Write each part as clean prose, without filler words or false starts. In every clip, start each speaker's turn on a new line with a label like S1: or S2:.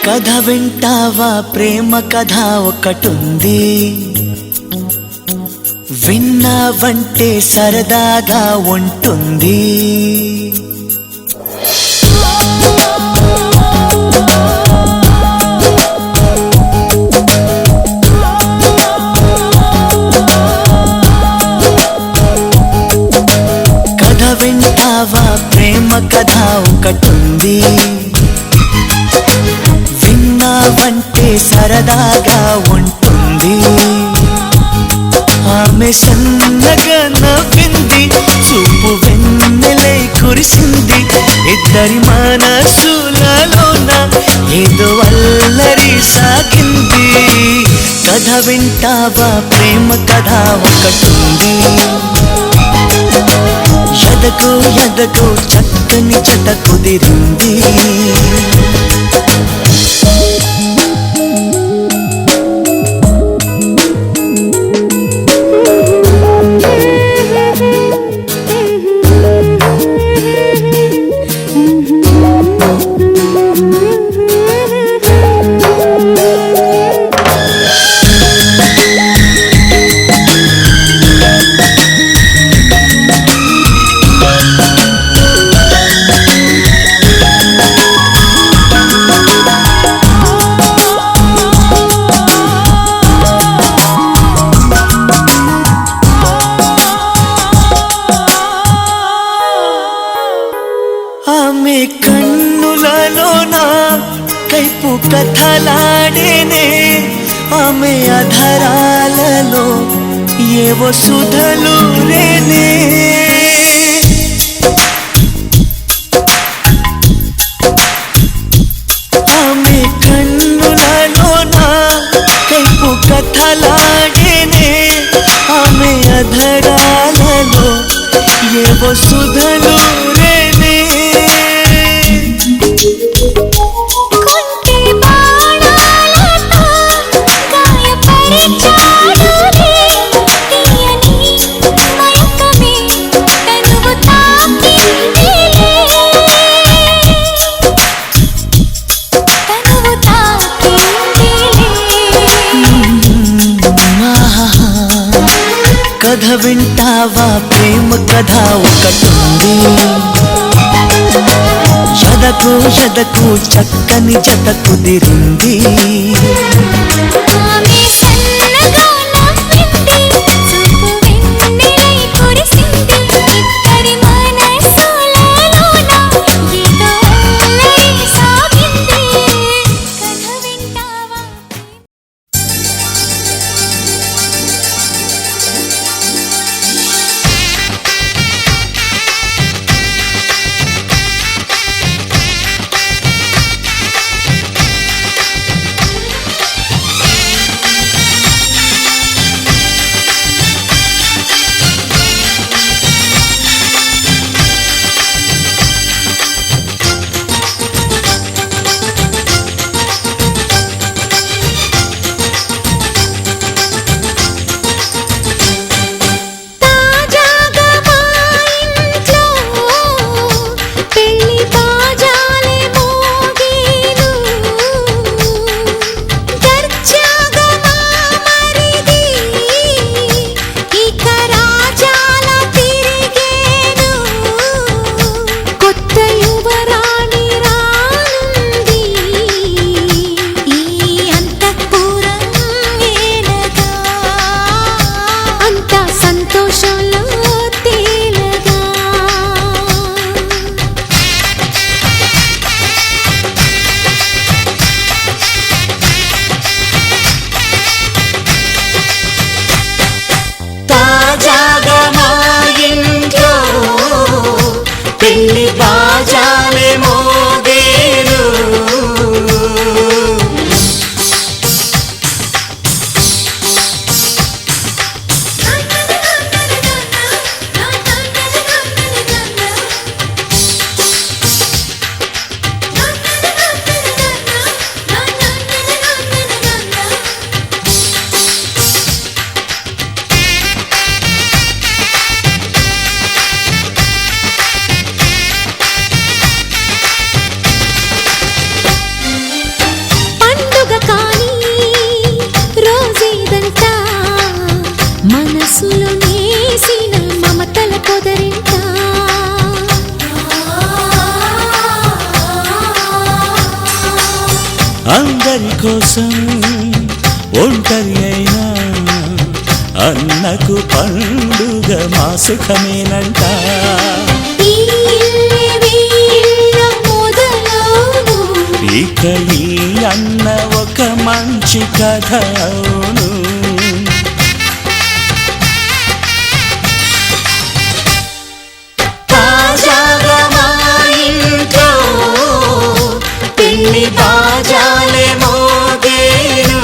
S1: కథ వింటావా ప్రేమ కథ ఒకటుంది, విన్నావంటే సరదాగా ఉంటుంది. కథ వింటావా ప్రేమ కథ ఒకటుంది, విన్నావంటే సరదాగా ఉంటుంది. ఆమె సన్నగా నవ్వింది, చూపు వెన్నెలై కురిసింది. ఇద్దరి మనసులలోన ఏదో అల్లరి సాగింది. కథ వింటావా ప్రేమ కథ ఒకటుంది, ఎదకు ఎదకు చక్కని జత కుదిరింది. ఆమె కన్నులలోన కైపు కథలాడేనే, ఆమె అధరాలలో ఏవో సుధలు రేనే. ఆమె కన్నులలోన కైపు కథలాడేనే, ఆమె అధరాలలో ఏవో సుధలు రేనే. కథ వింటావా ప్రేమ కథ ఒకటుంది, ఎదకు ఎదకు చక్కని జత కుదిరింది. కోసం ఒంటరి అయినా అన్నకు పండుగ మా సుఖమేనంట. ఇక ఈ అన్న ఒక మంచి కథ అవును. తాజాగా మా ఇంట్లో పెళ్లి బాజాలే మోగేను.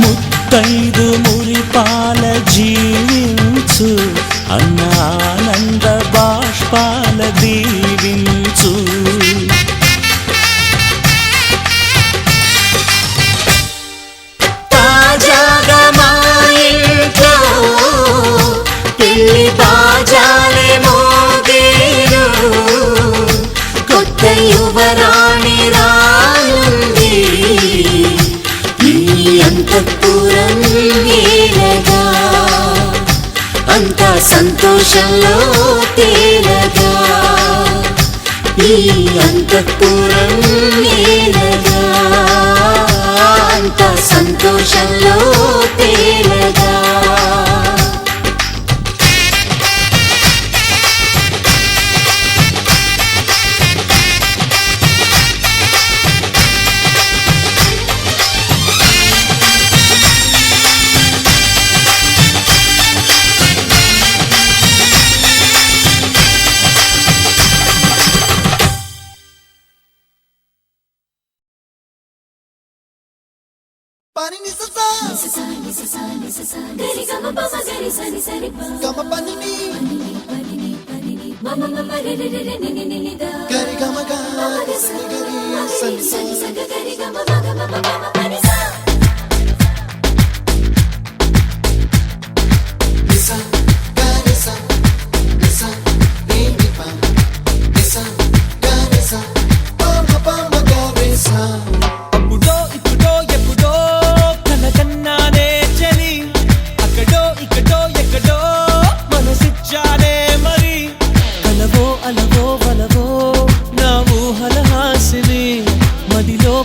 S1: ముత్తైదు మురిపాల జీవించు అన్న ఆనంద బాష్పాల దీవించు. తాజాగా మా ఇంట్లో పెళ్లి బాజాలే మోగేను. కొత్త యువరాణి రానుంది అంతఃపురం ఏలగా. అంతా సంతోషంలో తేలగా ఈ అంతఃపురం ఏలగా. అంతా సంతోషంలో తేలగా.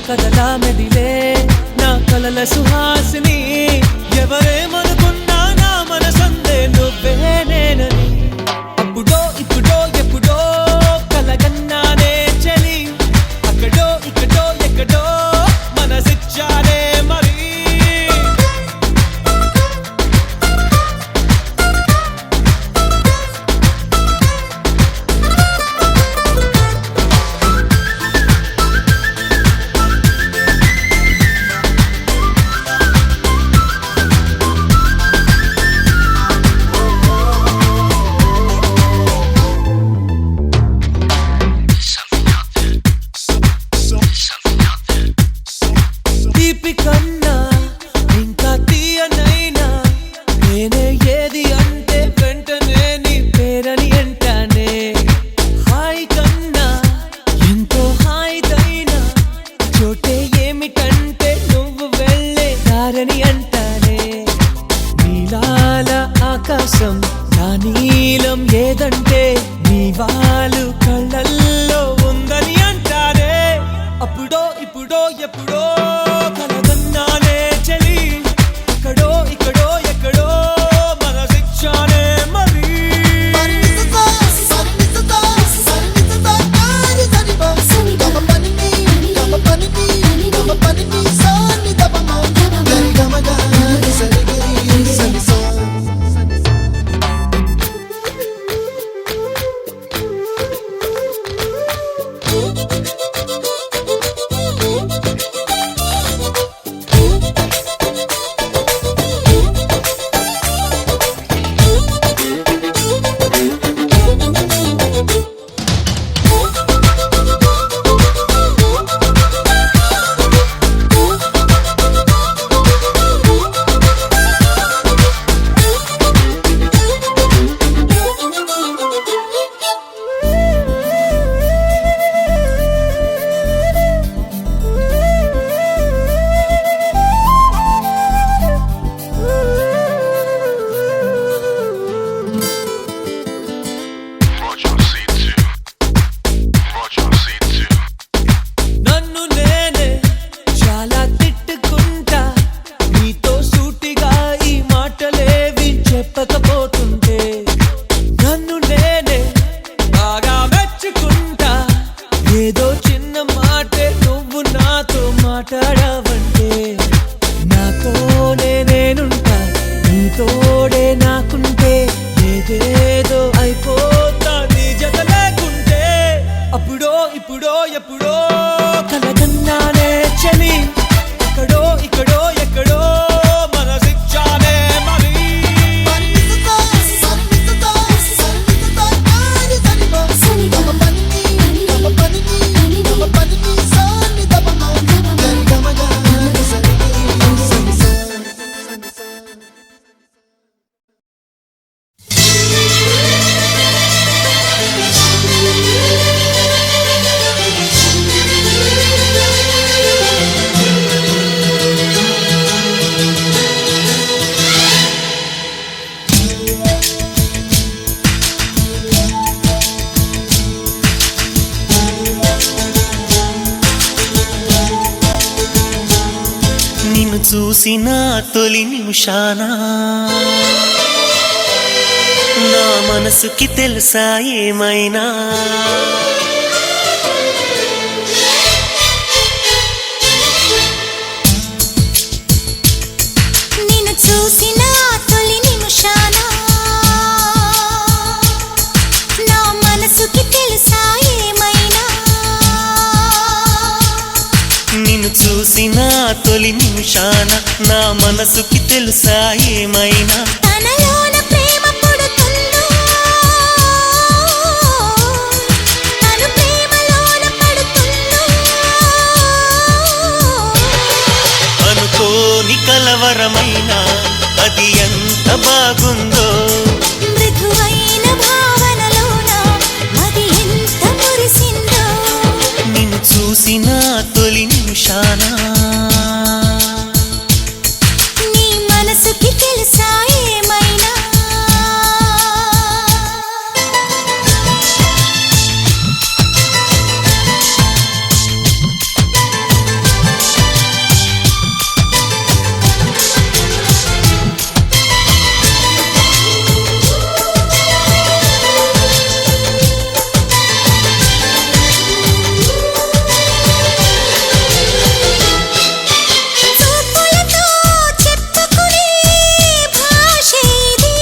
S1: కదలా మెదిలే నా కలల సుహాసిని. ఎవరేమనుకున్నా నా మనసందే నువ్వే నేనని. అప్పుడో ఇప్పుడో ఎప్పుడో కలగన్నానే చలి. అక్కడో ఇక్కడో ఎక్కడో మనసిచ్చానే మరి. ఏదో చిన్న మాటే నువ్వు నాతో మాట్లాడావంటే నాతోనే నేనుంటా, నీతోడే నాకుంటే ఏదేదో అయిపోతా నీ జత లేకుంటే. అప్పుడో ఇప్పుడో ఎప్పుడో కలగన్నానే చలి, అక్కడో ఇక్కడో ఎక్కడో మనసిచ్చానే మరి.
S2: నిన్ను చూసిన తొలి నిమిషాన నా మనసుకి తెలుసా ఏమైనా,
S3: నిన్ను చూసిన తొలి నిమిషాన నా మనసుకి తెలుసా ఏమైనా,
S2: నిన్ను చూసిన తొలి నిమిషాన నా మనసుకి తెలుసా ఏమైనా.
S3: తనలోన ప్రేమ పుడుతుందో, తను ప్రేమలోన పడుతుందో,
S2: అనుకోని కలవరమైన అది ఎంత బాగుందో,
S3: మృదువైన భావనలోన అది ఎంత మురిసిందో.
S2: నిన్ను చూసిన తొలి నిమిషాన
S3: నీ మనసుకి తెలుసా ఏమైనా. చూపులతో చెప్పుకునే భాష ఇది,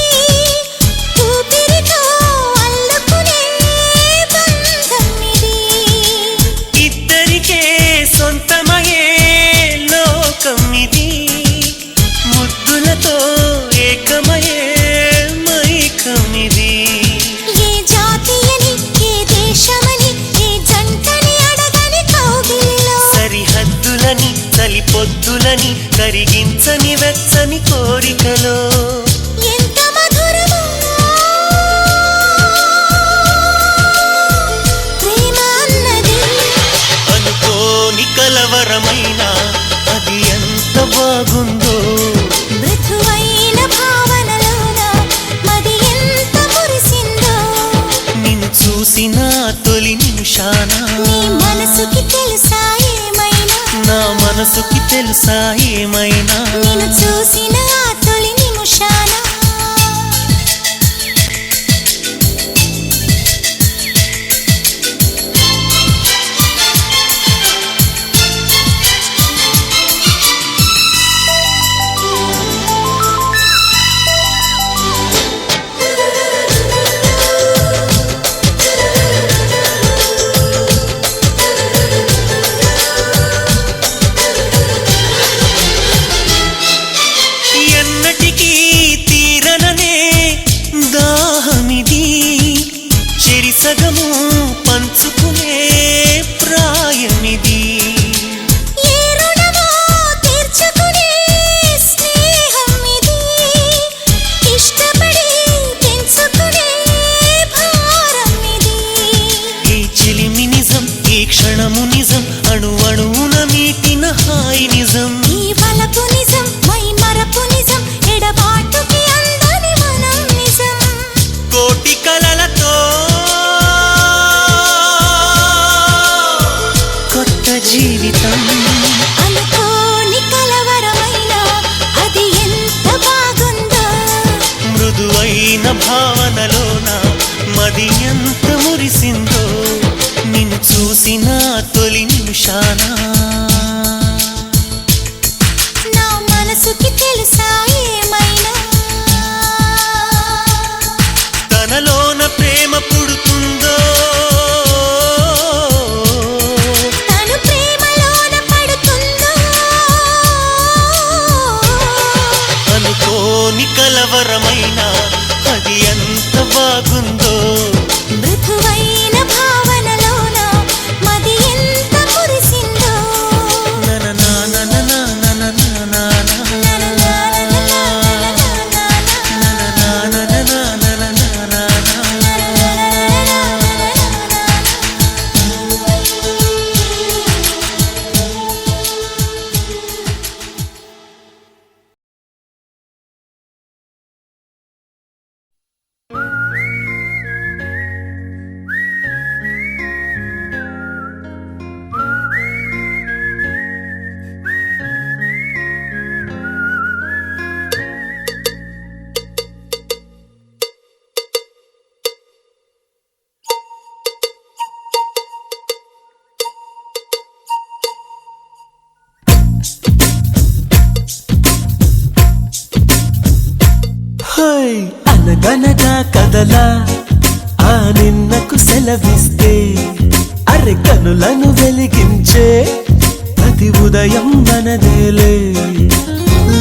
S3: ఊపిరితో అల్లుకునే బంధం ఇది.
S2: ఇద్దరికే సొంతమయే లోకం ఇది, ముద్దులతో ఏకమయే మైకమిది.
S3: ఏ జాతి అని, ఏ దేశమని, ఏ జంటని అడగని కౌగిలిలో
S2: సరిహద్దులని చలిపొద్దులని కరిగించని వెచ్చని కోరికలో
S3: ఎంత మధురమో ప్రేమ అన్నది.
S2: అనుకోని కలవరమైన అది ఎంత బాగుందో,
S3: మృదువైన భావనలోన మది ఎంత మురిసిందో.
S2: నిన్ను చూసిన తొలి నిమిషాన
S3: నీ మనసుకి తెలుసా ఏమైనా,
S2: నా మనసుకి తెలుసా ఏమైనా.
S3: నిన్ను చూసిన ఆ తొలి నిమిషాన.
S2: ఎన్నటికీ తీరననే దాహమిది, చెరిసగము పంచుకునే ప్రాయమిది.
S3: ఏ రుణమో తీర్చుకునే స్నేహం ఇది, ఇష్టపడి పెంచుకునే భారం ఇది.
S2: ఈ చిలిమి నిజం, ఈ క్షణము నిజం, అణు అణువున మీటిన హాయి నిజం.
S3: ఈ వలపు నిజం, మై మరపు నిజం, ఎడబాటుకి అందని మనం నిజం.
S2: కోటి కలలతో కొత్త జీవితం,
S3: అనుకోని కలవరమైన అది ఎంత బాగుందో,
S2: మృదువైన భావనలోన మది ఎంత మురిసిందో. నిన్ను నిన్ను చూసిన తొలి నిమిషానా
S3: నా మనసుకి తెలుసా ఏమైనా
S2: తనలోన ప్రేమ పుడుతుందో
S3: తను ప్రేమలోన పడుతుందో
S2: అనుకోని కలవరమైన అది ఎంత బాగుందో
S3: మృదువైన భావనలోన మది ఎంత మురిసిందో
S1: అనగనగా కదలా ఆ నిన్నకు సెలవిస్తే అరె కనులను వెలిగించే ప్రతి ఉదయం మనదేలే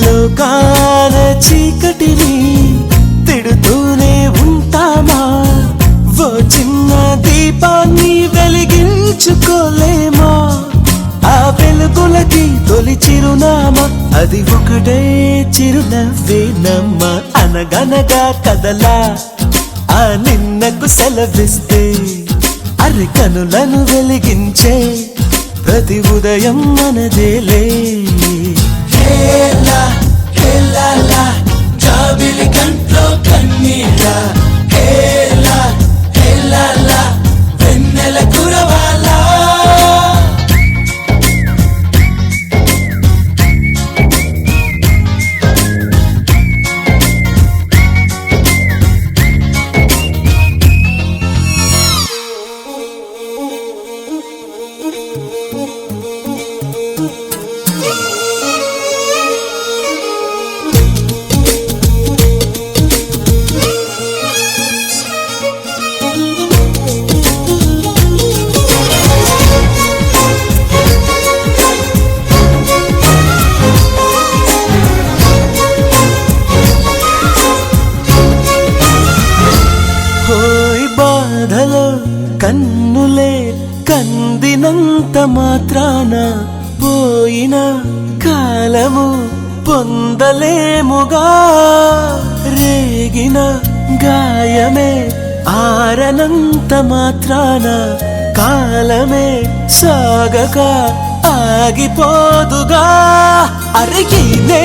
S1: లోకాల చీకటిని తిడుతూనే ఉంటామా ఓ చిన్న దీపాన్ని వెలిగించుకోలేమా ఆ వెలుగులకి తొలి చిరునామా అది ఒకటే చిరునవ్వేనమ్మా అనగనగా కదలా ఆ నిన్నకు సెలవిస్తే అరి కనులను వెలిగించే ప్రతి ఉదయం మనదేలే హేలా హేలాలా జాబిలి కంట్లో కన్నీలా హేలా హేలాలా వెన్నెల కురవాలా కన్నులే కందినంత మాత్రాన పోయిన కాలము పొందలేముగా రేగిన గాయమే ఆరనంత మాత్రాన కాలమే సాగక ఆగిపోదుగా అరిగినే